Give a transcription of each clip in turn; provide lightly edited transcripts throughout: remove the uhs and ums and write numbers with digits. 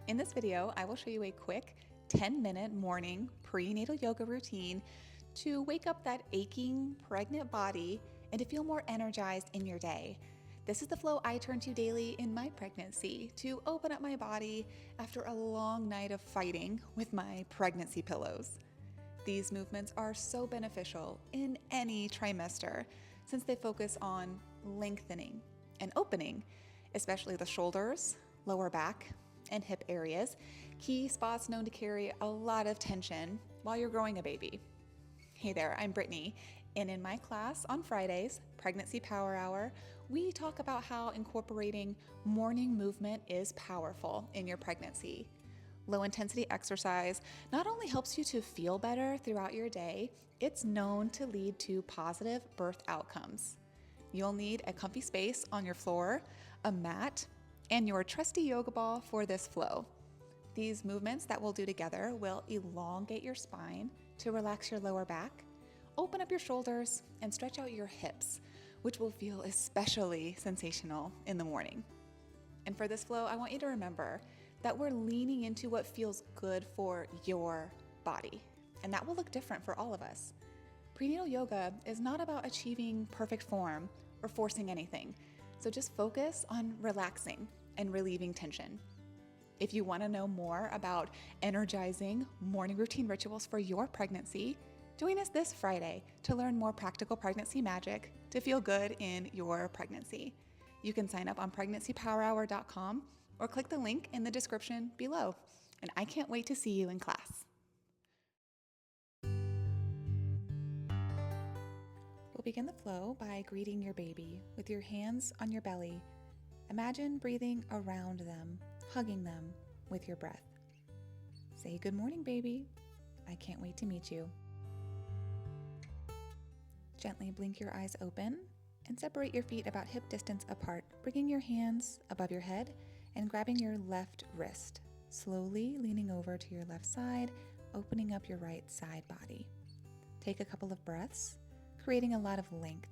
In this video, I will show you a quick 10-minute morning prenatal yoga routine to wake up that aching pregnant body and to feel more energized in your day. This is the flow I turn to daily in my pregnancy to open up my body after a long night of fighting with my pregnancy pillows. These movements are so beneficial in any trimester since they focus on lengthening and opening, especially the shoulders, lower back, and hip areas, key spots known to carry a lot of tension while you're growing a baby. Hey there, I'm Brittany, and in my class on Fridays, Pregnancy Power Hour, we talk about how incorporating morning movement is powerful in your pregnancy. Low-intensity exercise not only helps you to feel better throughout your day, it's known to lead to positive birth outcomes. You'll need a comfy space on your floor, a mat, and your trusty yoga ball for this flow. These movements that we'll do together will elongate your spine to relax your lower back, open up your shoulders, and stretch out your hips, which will feel especially sensational in the morning. And for this flow, I want you to remember that we're leaning into what feels good for your body, and that will look different for all of us. Prenatal yoga is not about achieving perfect form or forcing anything, so just focus on relaxing and relieving tension. If you want to know more about energizing morning routine rituals for your pregnancy, join us this Friday to learn more practical pregnancy magic to feel good in your pregnancy. You can sign up on pregnancypowerhour.com or click the link in the description below. And I can't wait to see you in class. We'll begin the flow by greeting your baby with your hands on your belly. Imagine breathing around them, hugging them with your breath. Say, "Good morning, baby. I can't wait to meet you." Gently blink your eyes open and separate your feet about hip distance apart, bringing your hands above your head and grabbing your left wrist, slowly leaning over to your left side, opening up your right side body. Take a couple of breaths, creating a lot of length.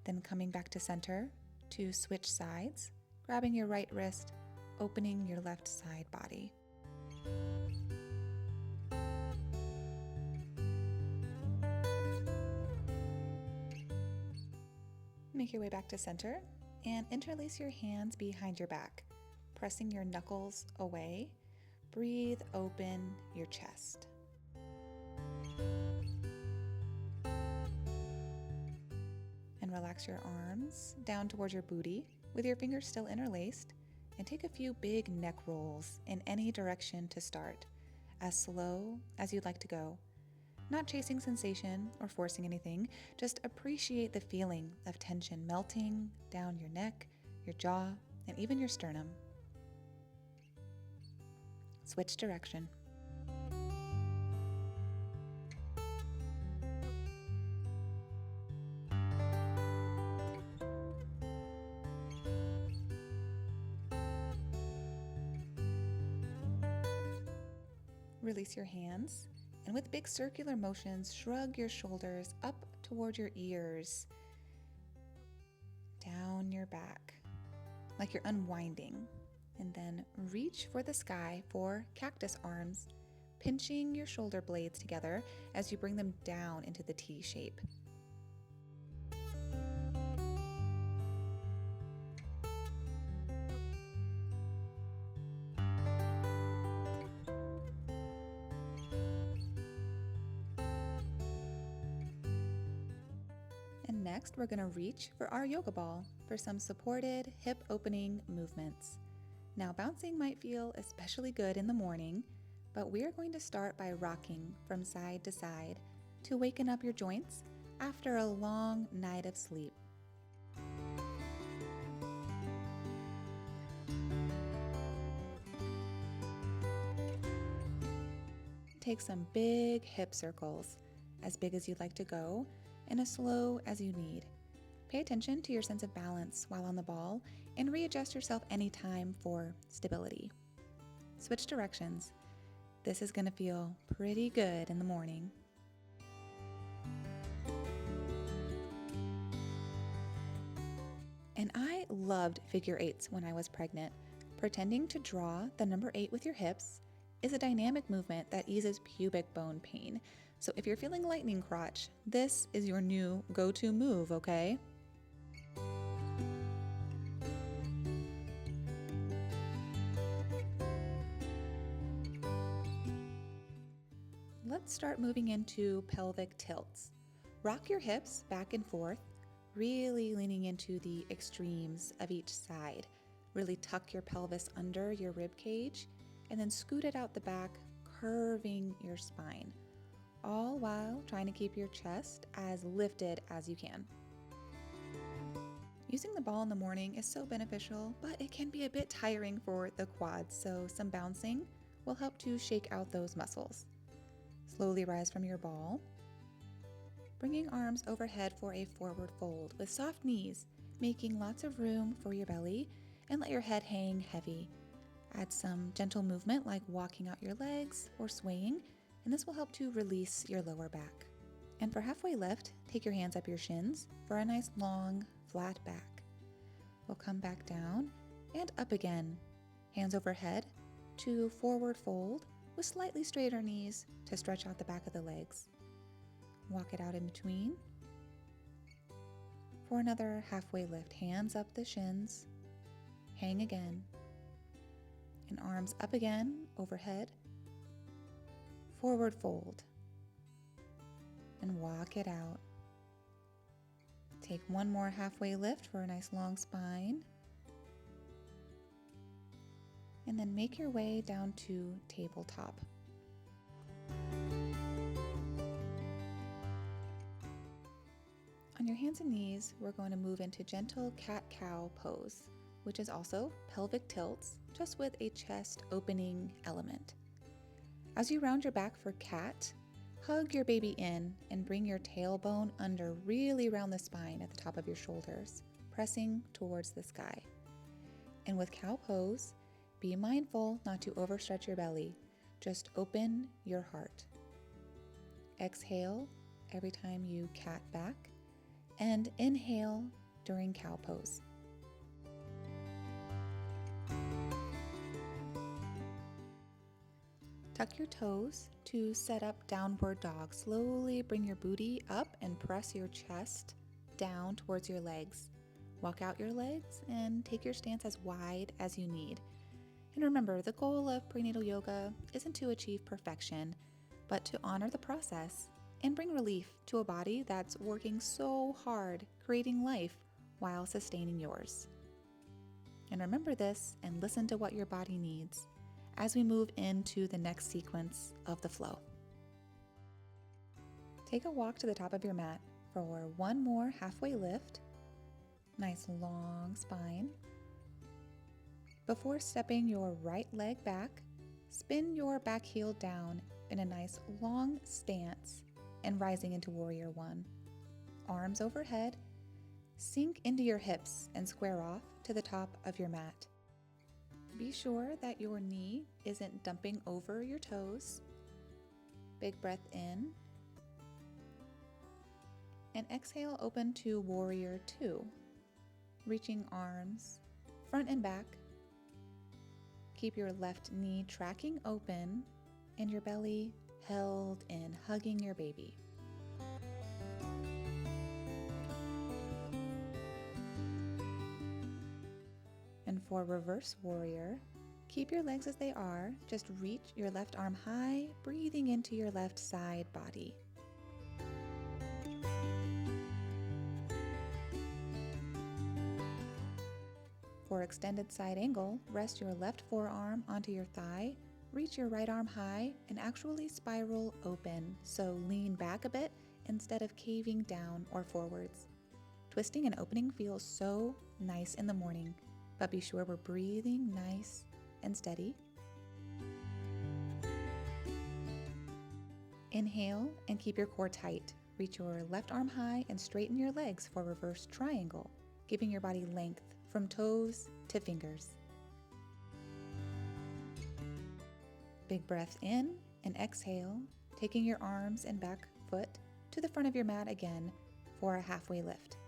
Then coming back to center to switch sides, grabbing your right wrist, opening your left side body. Make your way back to center and interlace your hands behind your back, pressing your knuckles away. Breathe open your chest. And relax your arms down towards your booty with your fingers still interlaced, and take a few big neck rolls in any direction to start, as slow as you'd like to go. Not chasing sensation or forcing anything, just appreciate the feeling of tension melting down your neck, your jaw, and even your sternum. Switch direction. Release your hands, and with big circular motions, shrug your shoulders up toward your ears, down your back, like you're unwinding. And then reach for the sky for cactus arms, pinching your shoulder blades together as you bring them down into the T shape. And next, we're going to reach for our yoga ball for some supported hip opening movements. Now, bouncing might feel especially good in the morning, but we are going to start by rocking from side to side to waken up your joints after a long night of sleep. Take some big hip circles, as big as you'd like to go, and as slow as you need. Pay attention to your sense of balance while on the ball and readjust yourself anytime for stability. Switch directions. This is going to feel pretty good in the morning. And I loved figure eights when I was pregnant, Pretending to draw the number 8 with your hips is a dynamic movement that eases pubic bone pain. So if you're feeling lightning crotch, this is your new go-to move, okay? Let's start moving into pelvic tilts. Rock your hips back and forth, really leaning into the extremes of each side. Really tuck your pelvis under your rib cage and then scoot it out the back, curving your spine, all while trying to keep your chest as lifted as you can. Using the ball in the morning is so beneficial, but it can be a bit tiring for the quads, so some bouncing will help to shake out those muscles. Slowly rise from your ball, bringing arms overhead for a forward fold with soft knees, making lots of room for your belly, and let your head hang heavy. Add some gentle movement like walking out your legs or swaying, and this will help to release your lower back. And for halfway lift, take your hands up your shins for a nice long, flat back. We'll come back down and up again, hands overhead to forward fold with slightly straighter knees to stretch out the back of the legs. Walk it out in between. For another halfway lift, hands up the shins, hang again, and arms up again, overhead, forward fold, and walk it out. Take one more halfway lift for a nice long spine, and then make your way down to tabletop. On your hands and knees, we're going to move into gentle cat-cow pose, which is also pelvic tilts, just with a chest opening element. As you round your back for cat, hug your baby in and bring your tailbone under really around the spine at the top of your shoulders, pressing towards the sky. And with cow pose, be mindful not to overstretch your belly. Just open your heart. Exhale every time you cat back, and inhale during cow pose. Tuck your toes to set up downward dog. Slowly bring your booty up and press your chest down towards your legs. Walk out your legs and take your stance as wide as you need. And remember, the goal of prenatal yoga isn't to achieve perfection, but to honor the process and bring relief to a body that's working so hard creating life while sustaining yours. And remember this and listen to what your body needs as we move into the next sequence of the flow. Take a walk to the top of your mat for one more halfway lift. Nice long spine. Before stepping your right leg back, spin your back heel down in a nice long stance and rising into warrior one. Arms overhead, sink into your hips and square off to the top of your mat. Be sure that your knee isn't dumping over your toes. Big breath in. And exhale, open to warrior two. Reaching arms front and back. Keep your left knee tracking open and your belly held in, hugging your baby. And for reverse warrior, keep your legs as they are. Just reach your left arm high, breathing into your left side body. For extended side angle, rest your left forearm onto your thigh, reach your right arm high, and actually spiral open, so lean back a bit instead of caving down or forwards. Twisting and opening feels so nice in the morning, but be sure we're breathing nice and steady. Inhale and keep your core tight. Reach your left arm high and straighten your legs for reverse triangle, giving your body length from toes to fingers. Big breath in and exhale, taking your arms and back foot to the front of your mat again for a halfway lift.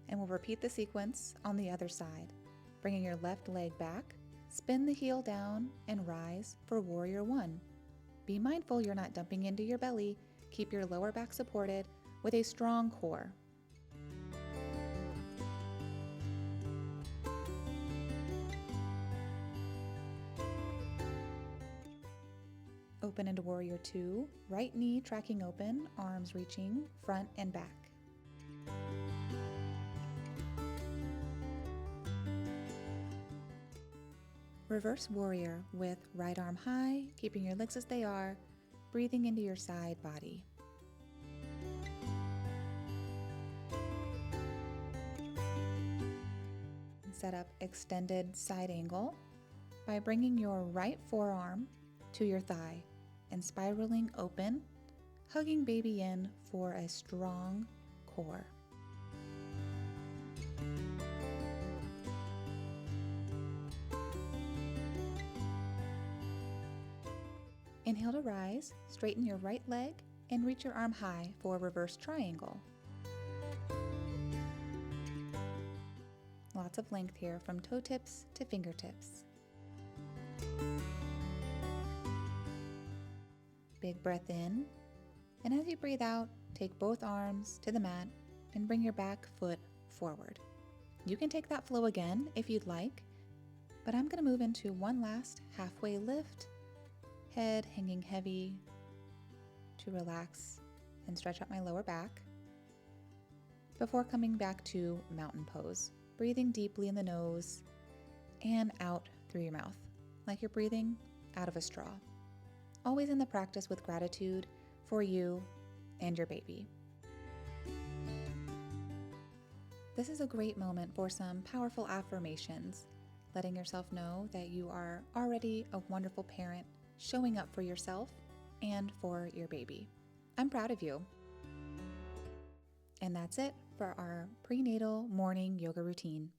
And we'll repeat the sequence on the other side. Bringing your left leg back, spin the heel down and rise for Warrior One. Be mindful you're not dumping into your belly. Keep your lower back supported with a strong core. Open into Warrior Two, right knee tracking open, arms reaching front and back. Reverse Warrior with right arm high, keeping your legs as they are, breathing into your side body. Set up extended side angle by bringing your right forearm to your thigh and spiraling open, hugging baby in for a strong core. Inhale to rise, straighten your right leg, and reach your arm high for reverse triangle. Lots of length here from toe tips to fingertips. Big breath in, and as you breathe out, take both arms to the mat and bring your back foot forward. You can take that flow again if you'd like, but I'm going to move into one last halfway lift, head hanging heavy to relax and stretch out my lower back before coming back to mountain pose, breathing deeply in the nose and out through your mouth, like you're breathing out of a straw. Always in the practice with gratitude for you and your baby. This is a great moment for some powerful affirmations, letting yourself know that you are already a wonderful parent, showing up for yourself and for your baby. I'm proud of you. And that's it for our prenatal morning yoga routine.